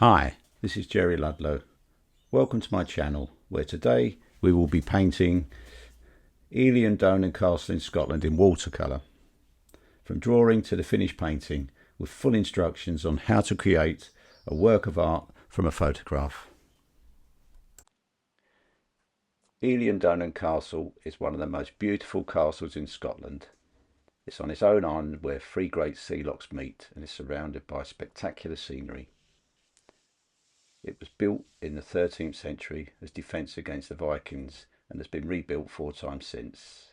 Hi, this is Jerry Ludlow. Welcome to my channel, where today we will be painting Eilean Donan Castle in Scotland in watercolour. From drawing to the finished painting, with full instructions on how to create a work of art from a photograph. Eilean Donan Castle is one of the most beautiful castles in Scotland. It's on its own island where three great sea lochs meet and is surrounded by spectacular scenery. It was built in the 13th century as defence against the Vikings and has been rebuilt 4 times since.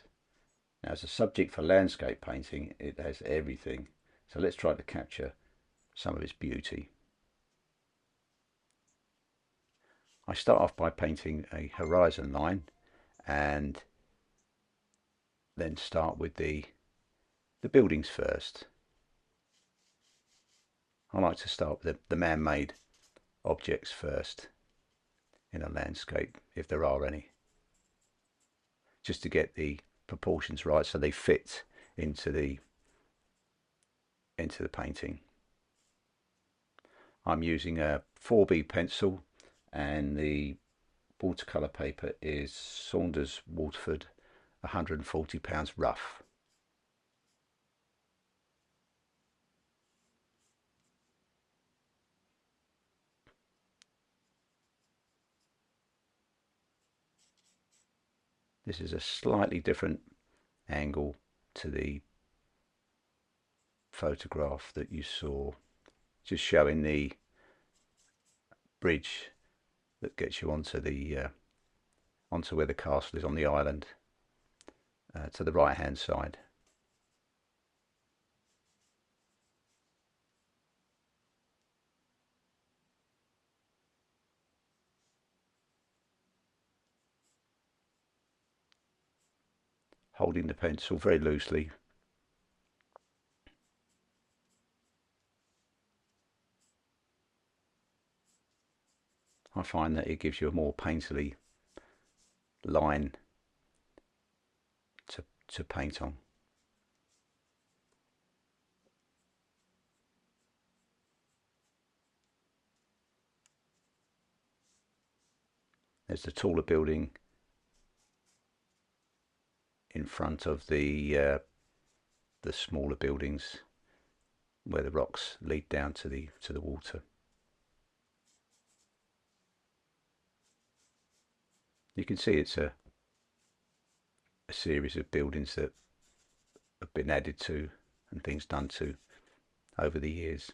Now, as a subject for landscape painting, it has everything, so let's try to capture some of its beauty. I start off by painting a horizon line and then start with the buildings first. I like to start with the man-made objects first in a landscape, if there are any, just to get the proportions right so they fit into the painting. I'm using a 4B pencil and the watercolour paper is Saunders Waterford 140 pounds rough. This is a slightly different angle to the photograph that you saw, just showing the bridge that gets you onto where the castle is on the island, to the right hand side. Holding the pencil very loosely. I find that it gives you a more painterly line to paint on. There's the taller building in front of the smaller buildings where the rocks lead down to the water. You can see it's a series of buildings that have been added to and things done to over the years.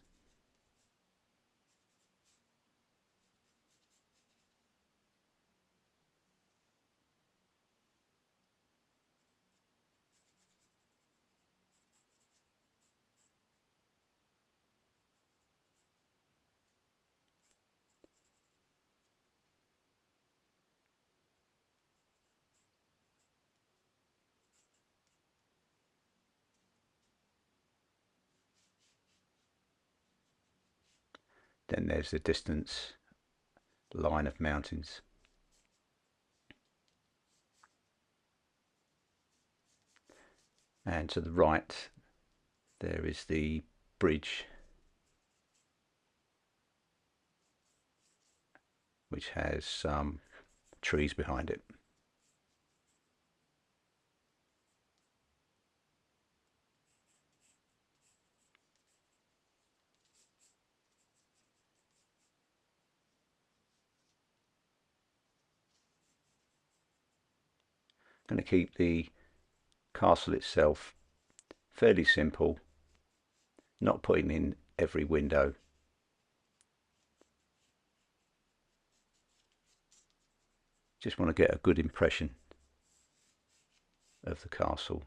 Then there's the distance line of mountains. And to the right there is the bridge, which has some trees behind it. I'm going to keep the castle itself fairly simple, not putting in every window. Just want to get a good impression of the castle.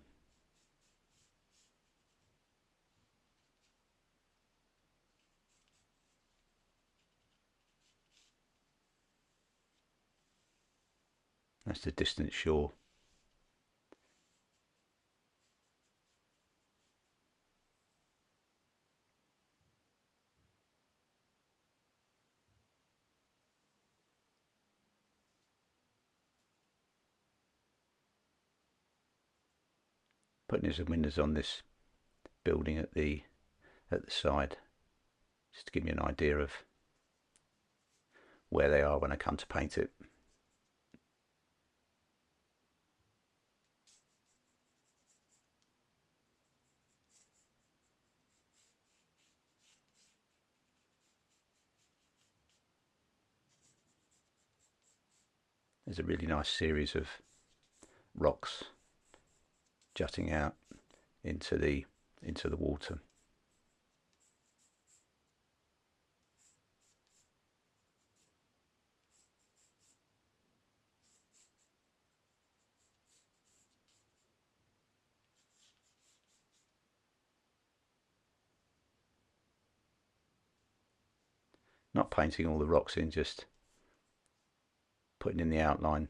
That's the distant shore. Putting some windows on this building at the side, just to give you an idea of where they are when I come to paint it. There's a really nice series of rocks jutting out into the water. Not painting all the rocks in, just putting in the outline.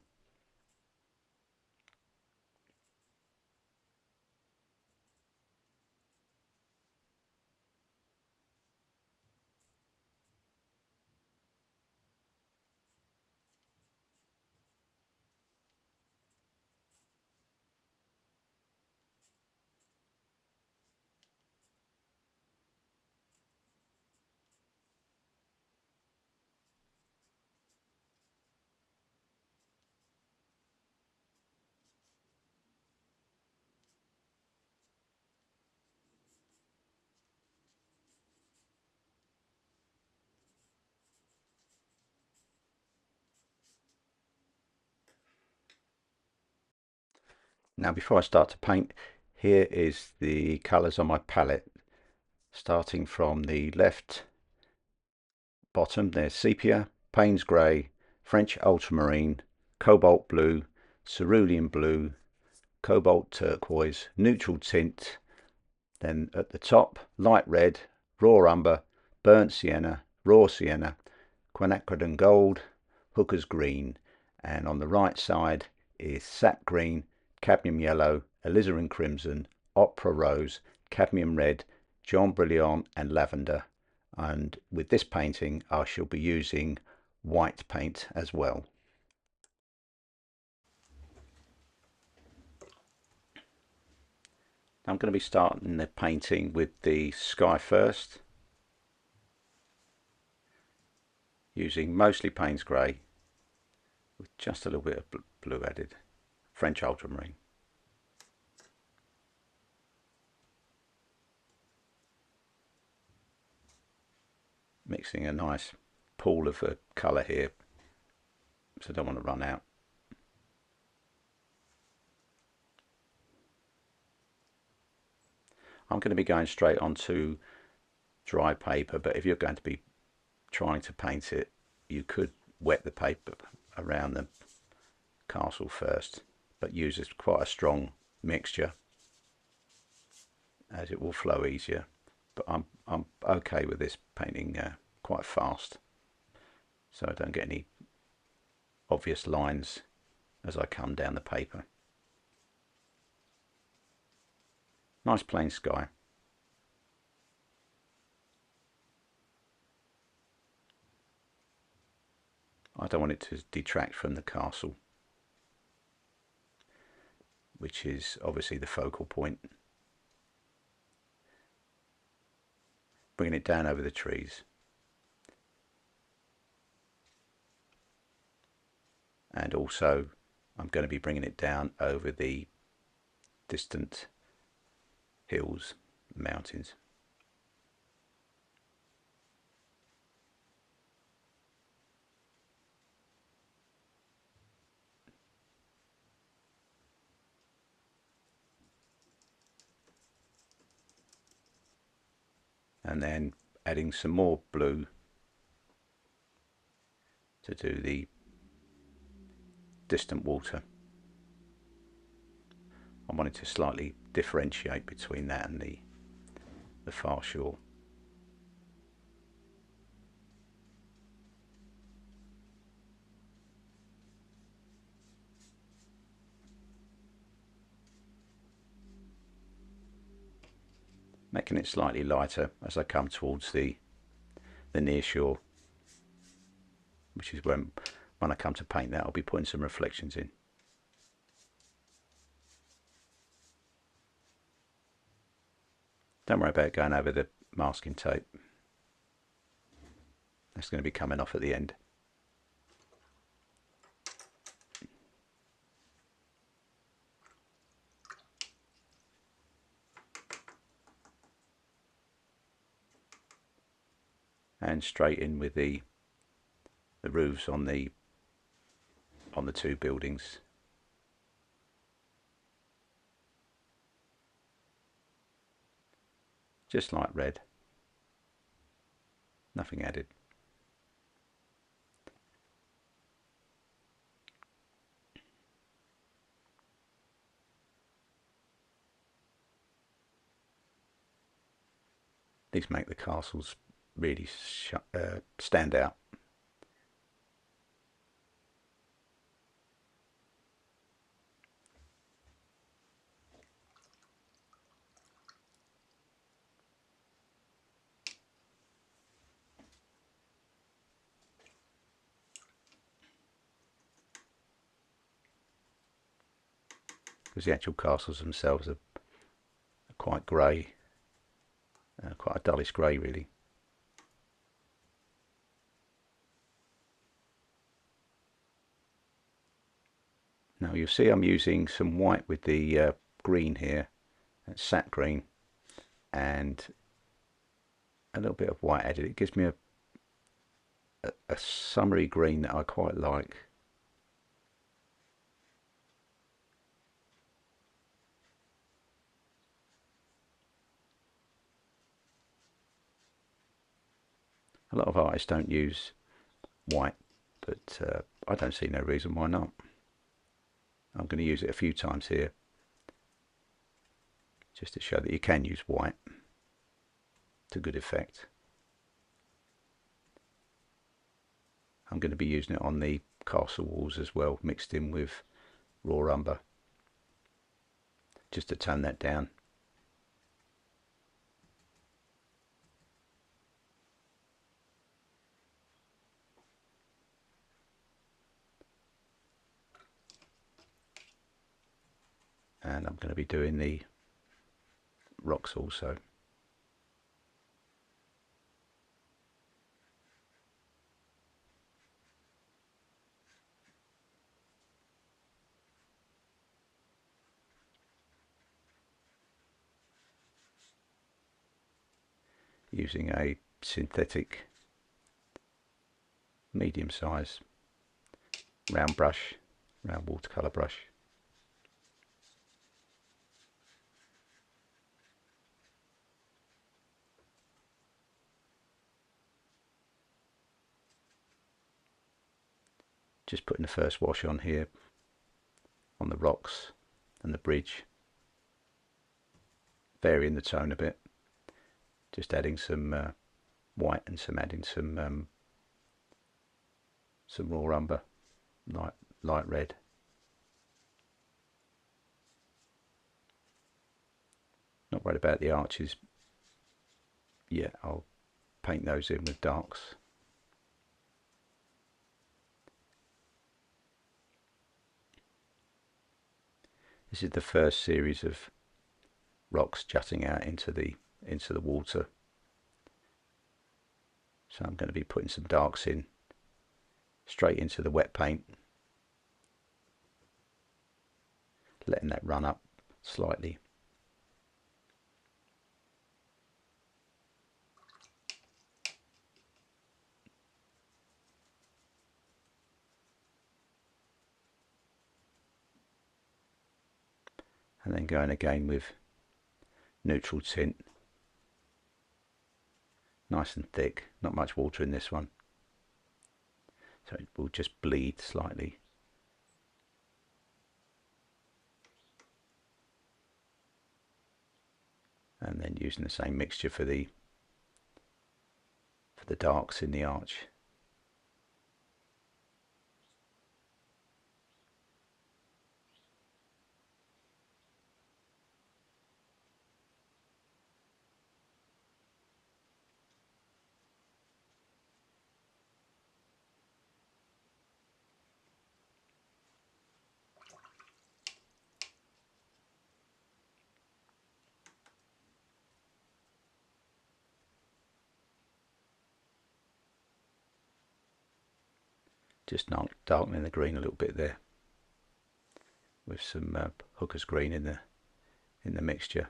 Now before I start to paint, here is the colours on my palette. Starting from the left bottom, there's sepia, Payne's grey, French ultramarine, cobalt blue, cerulean blue, cobalt turquoise, neutral tint. Then at the top, light red, raw umber, burnt sienna, raw sienna, quinacridone gold, hooker's green, and on the right side is sap green, cadmium yellow, alizarin crimson, opera rose, cadmium red, jaune brilliant and lavender. And with this painting I shall be using white paint as well. I'm going to be starting the painting with the sky first, using mostly Payne's grey with just a little bit of blue added, French ultramarine. Mixing a nice pool of colour here, so I don't want to run out. I'm going to be going straight onto dry paper, but if you're going to be trying to paint it, you could wet the paper around the castle first, but use quite a strong mixture as it will flow easier. But I'm okay with this painting quite fast, so I don't get any obvious lines as I come down the paper. Nice plain sky. I don't want it to detract from the castle, which is obviously the focal point. Bringing it down over the trees. And also I'm going to be bringing it down over the distant hills, mountains. And then adding some more blue to do the distant water. I wanted to slightly differentiate between that and the far shore. Making it slightly lighter as I come towards the near shore, which is when I come to paint that I'll be putting some reflections in. Don't worry about going over the masking tape. That's going to be coming off at the end. and straight in with the roofs on the two buildings. Just like red, nothing added. These make the castles really stand out. Because the actual castles themselves are quite grey, quite a dullish grey really. Now you'll see I'm using some white with the green here, sap green, and a little bit of white added. It gives me a summery green that I quite like. A lot of artists don't use white, but I don't see no reason why not. I'm going to use it a few times here just to show that you can use white to good effect. I'm going to be using it on the castle walls as well, mixed in with raw umber, just to tone that down. And I'm going to be doing the rocks also. Using a synthetic medium size round watercolour brush. Just putting the first wash on here on the rocks and the bridge, varying the tone a bit, just adding some white and adding some raw umber, light red. Not worried about the arches yet. I'll paint those in with darks. This is the first series of rocks jutting out into the water. So I'm going to be putting some darks in straight into the wet paint, letting that run up slightly. And then going again with neutral tint, nice and thick, not much water in this one, so it will just bleed slightly. And then using the same mixture for the darks in the arch. Just darkening the green a little bit there with some hooker's green in the mixture.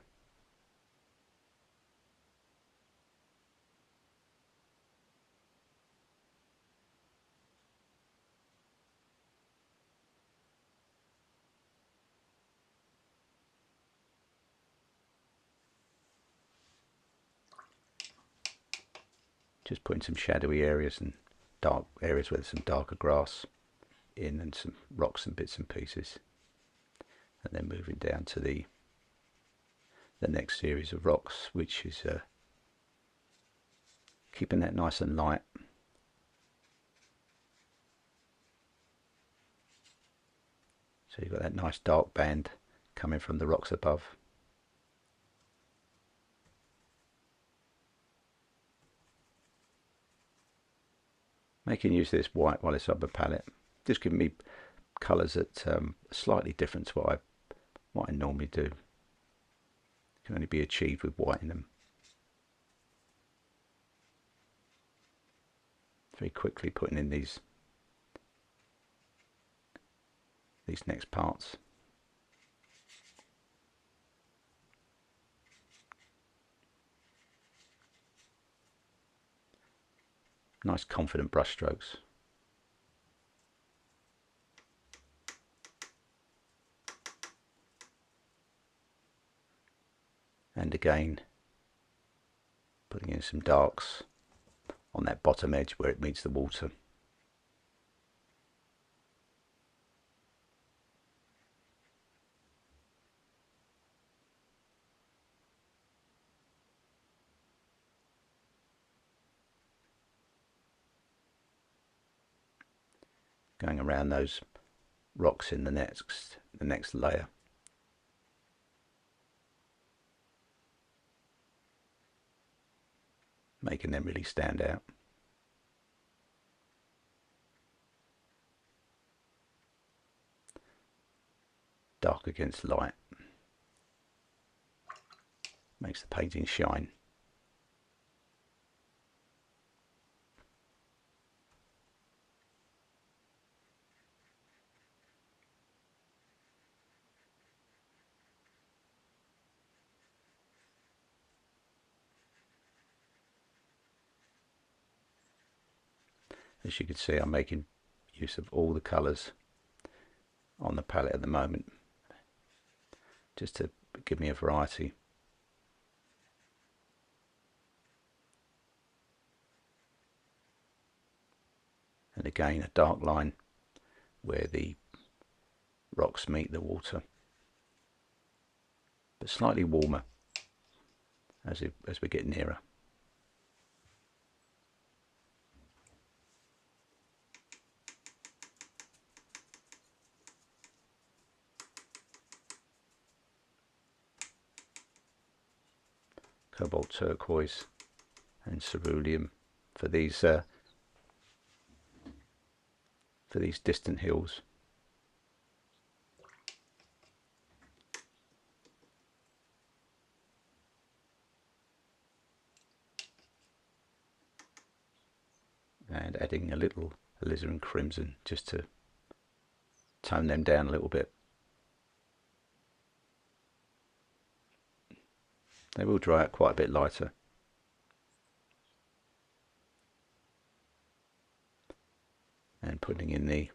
Just putting some shadowy areas and dark areas where there's some darker grass in, and some rocks and bits and pieces. And then moving down to the next series of rocks, which is keeping that nice and light. So you've got that nice dark band coming from the rocks above. Making use of this white while it's on the palette, just giving me colours that are slightly different to what I normally do. It can only be achieved with white in them. Very quickly putting in these next parts. Nice confident brush strokes. And again, putting in some darks on that bottom edge where it meets the water. Going around those rocks in the next layer. Making them really stand out. Dark against light. Makes the painting shine. As you can see, I'm making use of all the colours on the palette at the moment, just to give me a variety. And again, a dark line where the rocks meet the water, but slightly warmer as we get nearer. Cobalt turquoise and cerulean for these distant hills. And adding a little alizarin crimson just to tone them down a little bit. They will dry out quite a bit lighter. And putting in the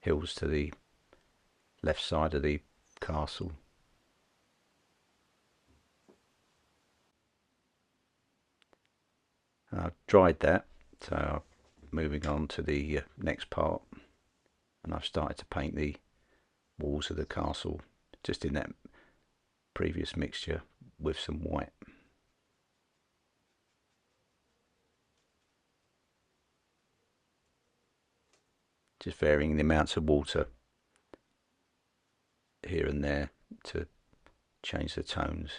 hills to the left side of the castle. I've dried that, so moving on to the next part, and I've started to paint the walls of the castle just in that previous mixture with some white. Just varying the amounts of water here and there to change the tones.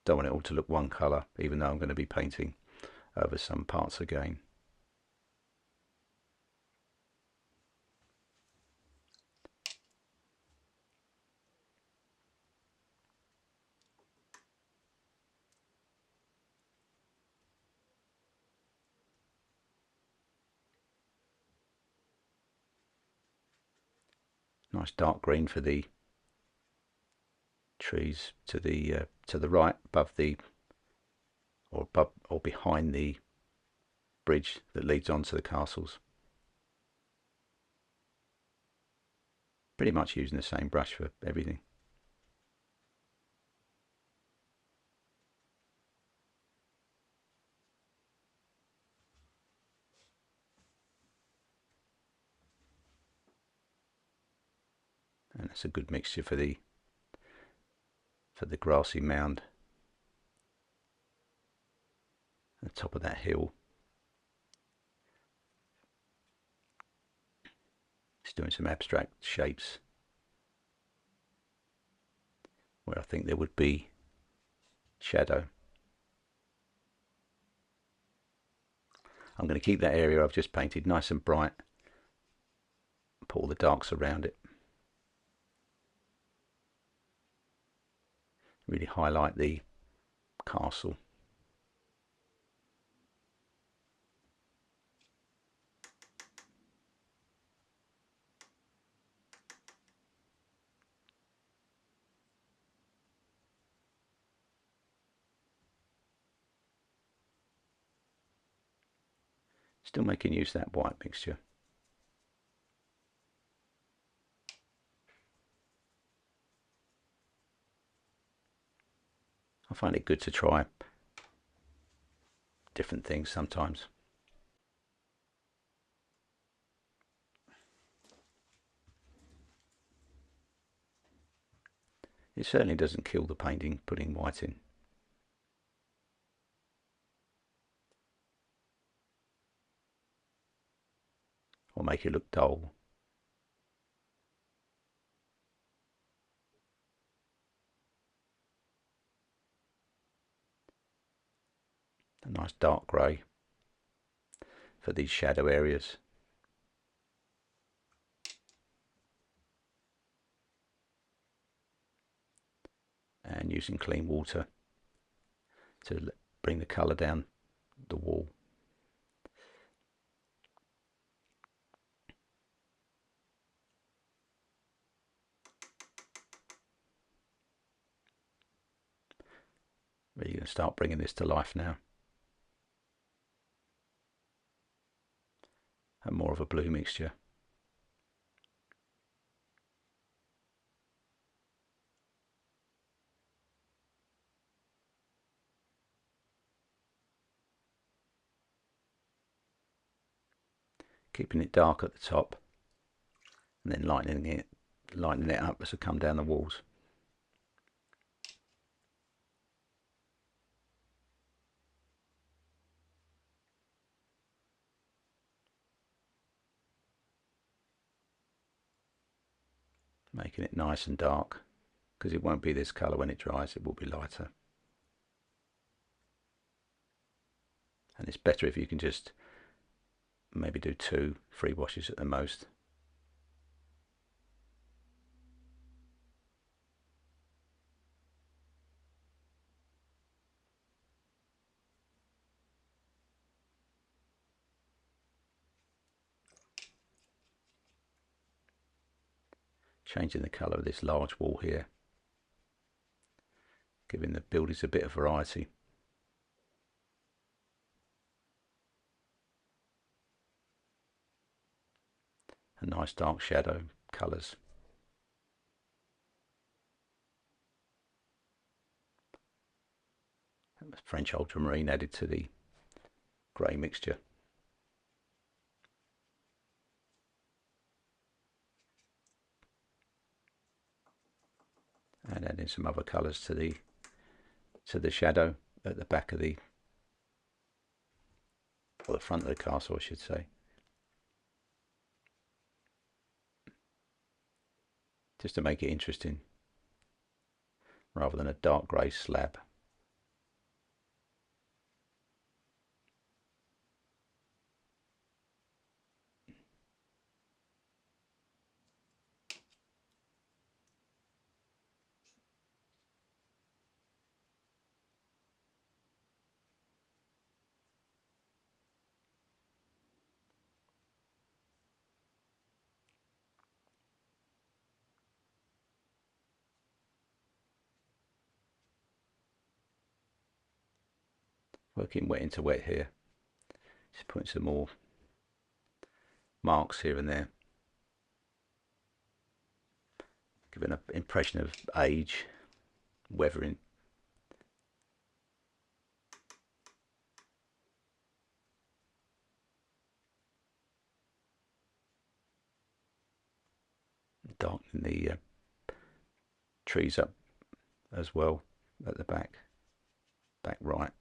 Don't want it all to look one colour, even though I'm going to be painting over some parts again. Nice dark green for the trees to the right, above the or behind the bridge that leads onto the castles. Pretty much using the same brush for everything. That's a good mixture for the grassy mound at the top of that hill. Just doing some abstract shapes where I think there would be shadow. I'm going to keep that area I've just painted nice and bright, put all the darks around it, really highlight the castle. Still making use of that white mixture. I find it good to try different things sometimes. It certainly doesn't kill the painting putting white in. Or make it look dull. A nice dark grey for these shadow areas. And using clean water to bring the colour down the wall. Really going to start bringing this to life now. And more of a blue mixture. Keeping it dark at the top and then lightening it up as I come down the walls. Making it nice and dark, because it won't be this colour when it dries, it will be lighter. And it's better if you can just maybe do 2-3 washes at the most. Changing the colour of this large wall here, giving the buildings a bit of variety. A nice dark shadow colours. French ultramarine added to the grey mixture. And adding some other colours to the shadow at the back of the front of the castle, I should say. Just to make it interesting, rather than a dark grey slab. Working wet into wet here. Just putting some more marks here and there. Giving an impression of age, weathering. Darkening trees up as well at the back right.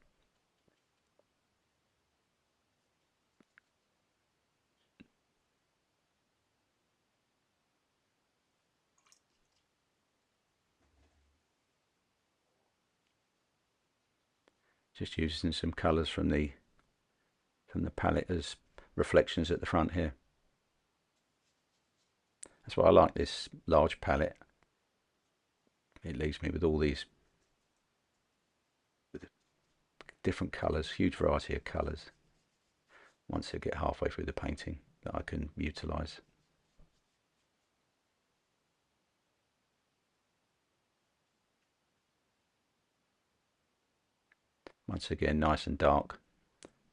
Just using some colours from the palette as reflections at the front here. That's why I like this large palette. It leaves me with all these different colours, huge variety of colours, once I get halfway through the painting, that I can utilise. Once again, nice and dark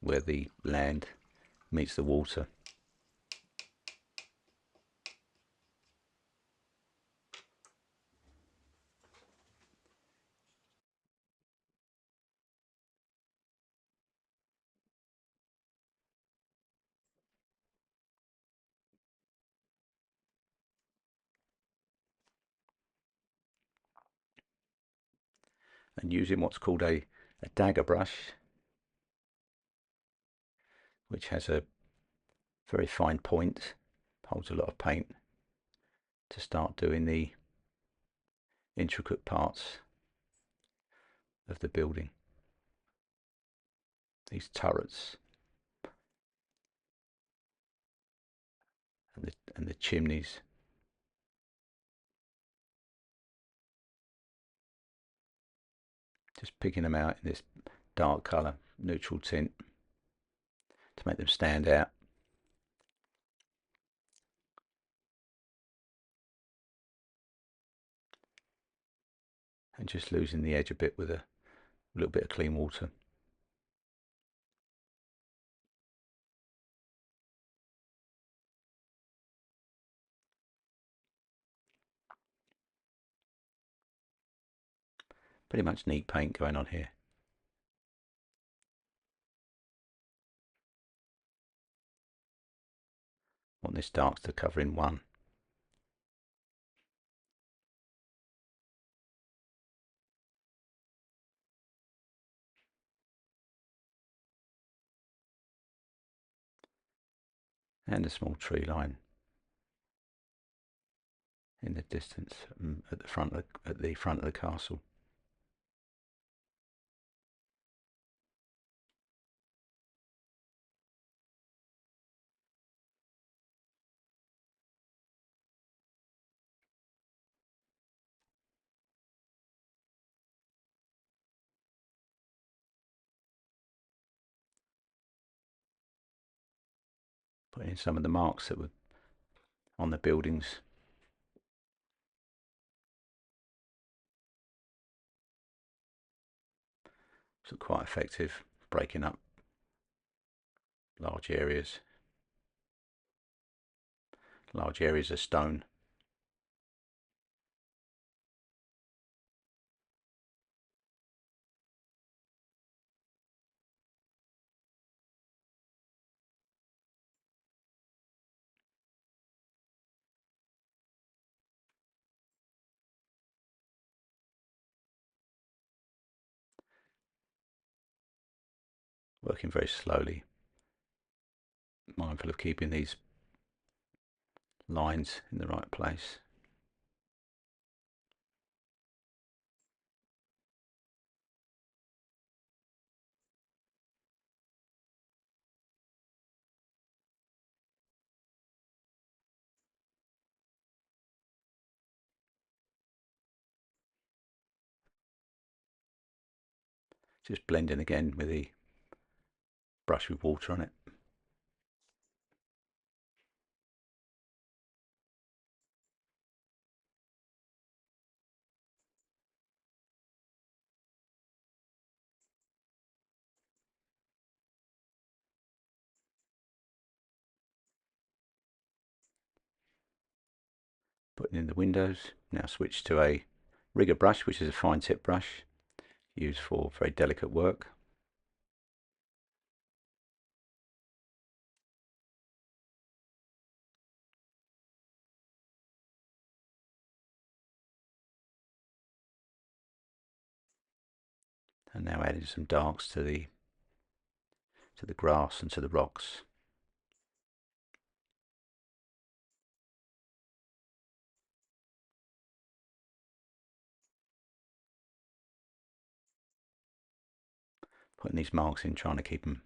where the land meets the water. And using what's called a dagger brush, which has a very fine point, holds a lot of paint, to start doing the intricate parts of the building. These turrets and the chimneys. Just picking them out in this dark colour, neutral tint, to make them stand out. And just losing the edge a bit with a little bit of clean water. Pretty much neat paint going on here. Want this dark to cover in one. And a small tree line in the distance at the front of the castle. Putting in some of the marks that were on the buildings. So quite effective, breaking up large areas of stone. Working very slowly, mindful of keeping these lines in the right place. Just blending again with the brush with water on it. Putting in the windows. Now switch to a rigger brush, which is a fine tip brush used for very delicate work. And now adding some darks to the grass and to the rocks. Putting these marks in, trying to keep them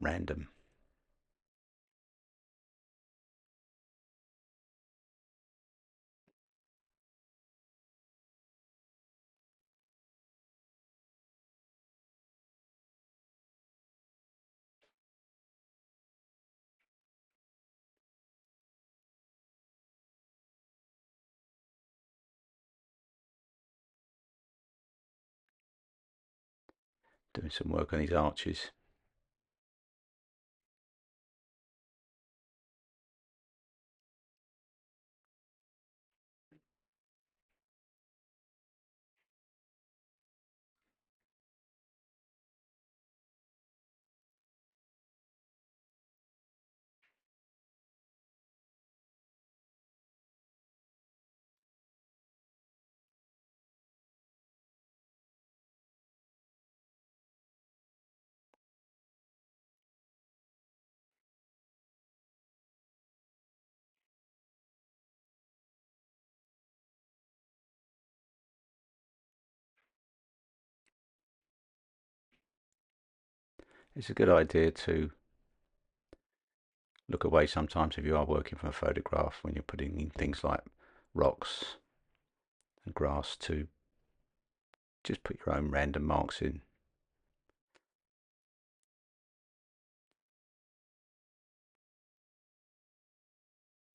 random. Doing some work on these arches. It's a good idea to look away sometimes if you are working from a photograph when you're putting in things like rocks and grass, to just put your own random marks in.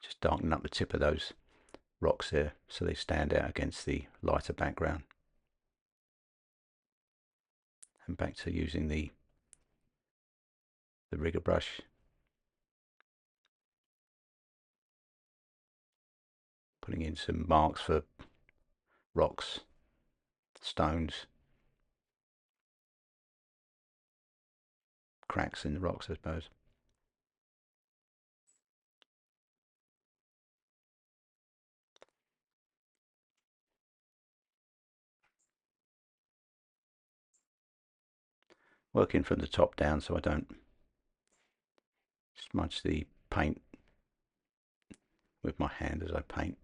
Just darken up the tip of those rocks there so they stand out against the lighter background. And back to using the rigger brush. Putting in some marks for rocks, stones, cracks in the rocks, I suppose. Working from the top down so I don't smudge the paint with my hand as I paint.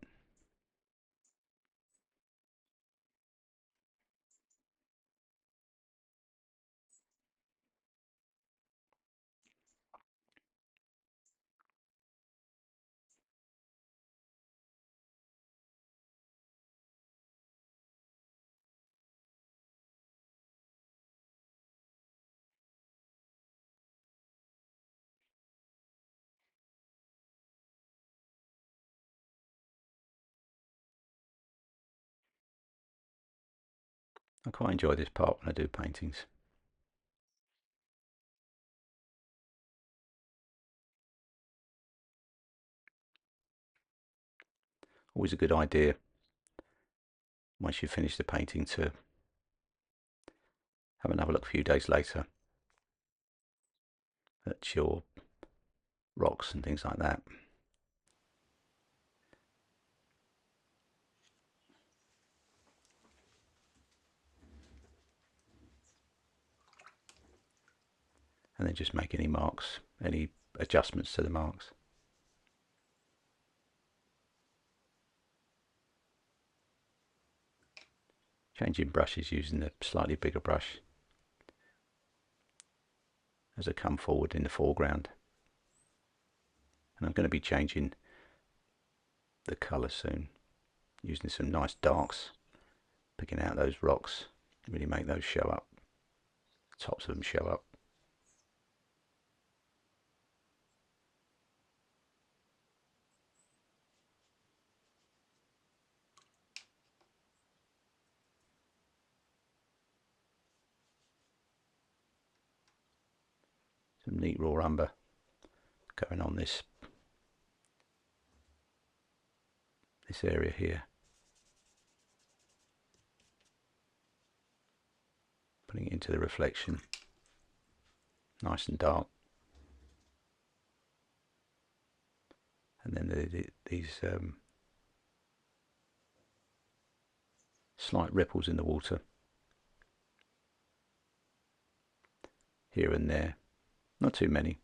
I quite enjoy this part when I do paintings. Always a good idea once you finish the painting to have another look a few days later at your rocks and things like that. And then just make any marks, any adjustments to the marks. Changing brushes using the slightly bigger brush as I come forward in the foreground. And I'm going to be changing the colour soon, using some nice darks, picking out those rocks, really make those show up, the tops of them show up. Some neat raw umber going on this area here. Putting it into the reflection, nice and dark. And then these slight ripples in the water. here and there, not too many.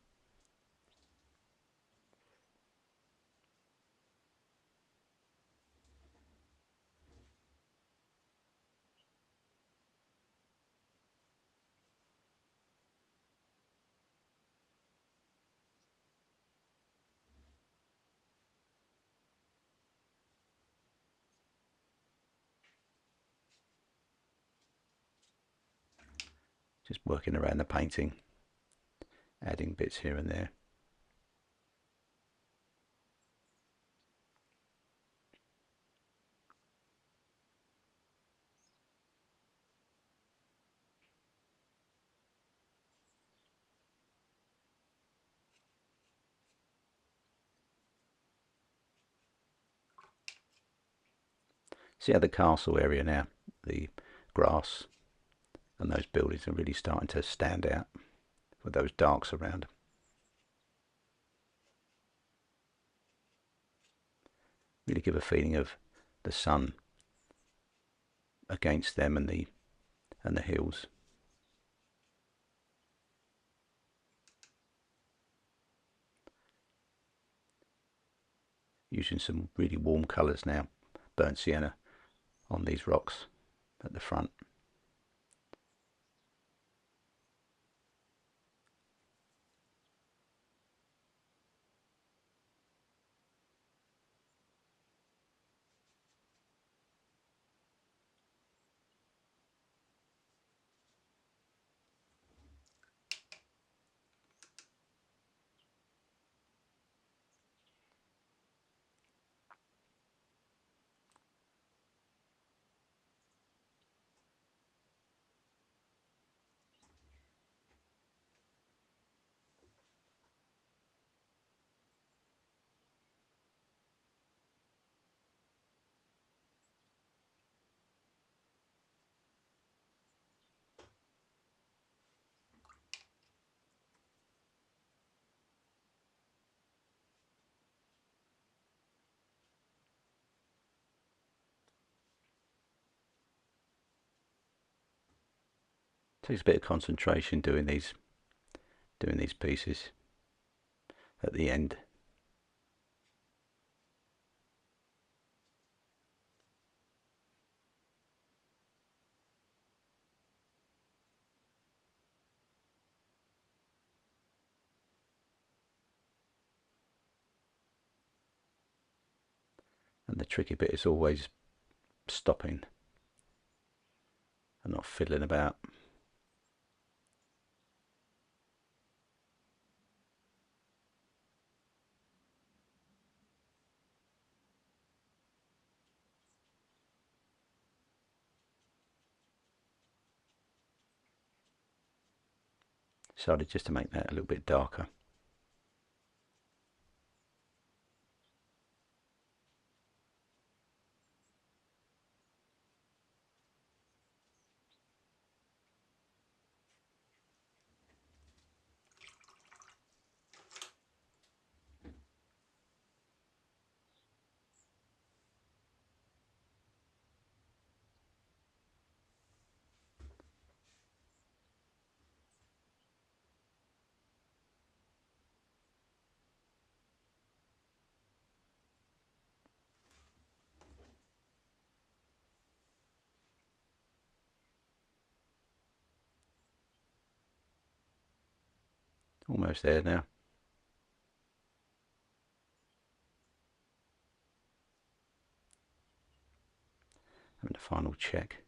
Just working around the painting, adding bits here and there. See how the castle area now, the grass and those buildings are really starting to stand out with those darks around. Really give a feeling of the sun against them and the hills. Using some really warm colours now, burnt sienna on these rocks at the front. Takes a bit of concentration doing these pieces at the end. And the tricky bit is always stopping and not fiddling about. Decided just to make that a little bit darker. Almost there now. Having a final check.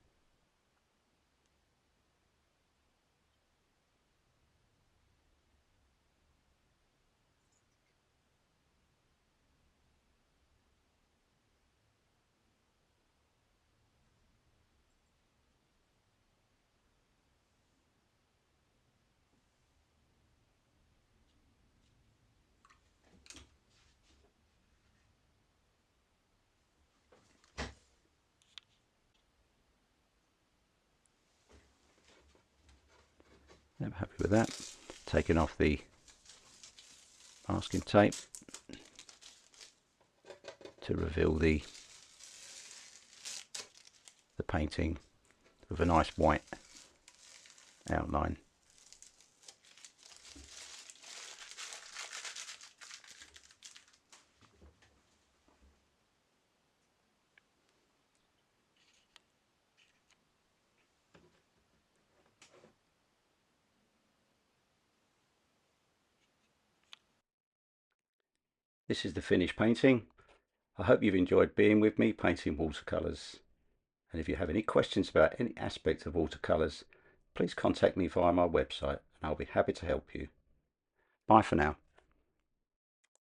I'm happy with that. Taking off the masking tape to reveal the painting with a nice white outline. This is the finished painting. I hope you've enjoyed being with me painting watercolours. And if you have any questions about any aspect of watercolours, please contact me via my website and I'll be happy to help you. Bye for now.